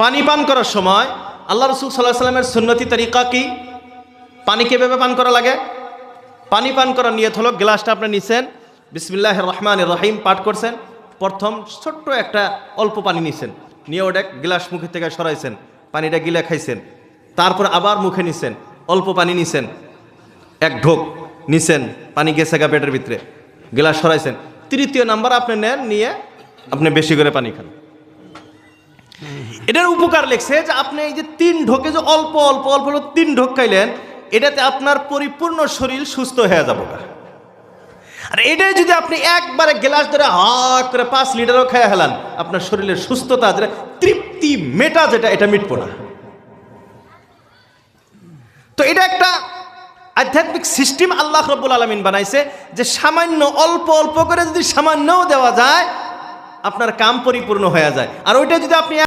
পানি পান করার সময় আল্লাহ রসুল সাল্লাল্লাহু আলাইহি ওয়াসাল্লামের সুন্নতি তরিকা কি? পানি কিভাবে পান করা লাগে? পানি পান করার নিয়ত হলো, গ্লাসটা আপনি নিছেন, বিসমিল্লাহির রহমানির রহিম পাঠ করছেন, প্রথম ছোট্ট একটা অল্প পানি নিছেন, নিয়ে ওটা গ্লাস মুখের থেকে সরাইছেন, পানিটা গিলে খাইছেন, তারপর আবার মুখে নিছেন, অল্প পানি নিছেন, এক ঢোক নিছেন, পানি গেছে গা পেটের ভিতরে, গ্লাস সরাইছেন, তৃতীয় নাম্বার আপনি নেন, নিয়ে আপনি বেশি করে পানি খান। এটার উপকার লেগছে যে আপনি এই যে 3 ঢোকে যে অল্প অল্প অল্প 3 ঢোক খাইলেন, এটাতে আপনার পরিপূর্ণ শরীর সুস্থ হয়ে যাবে। আর এটাই যদি আপনি একবারে গ্লাস ধরে হাক করে 5 লিটারও খেয়ে হেলান, আপনার শরীরের সুস্থতা, যেটা তৃপ্তি মেটা, যেটা এটা মিটবো না। তো এটা একটা আধ্যাত্মিক সিস্টেম আল্লাহ রাব্বুল আলামিন বানাইছে, যে সামান্য অল্প অল্প করে যদি সামান্যও দেওয়া যায়, আপনার কাম পরিপূর্ণ হয়ে যায়। আর ওইটা যদি আপনি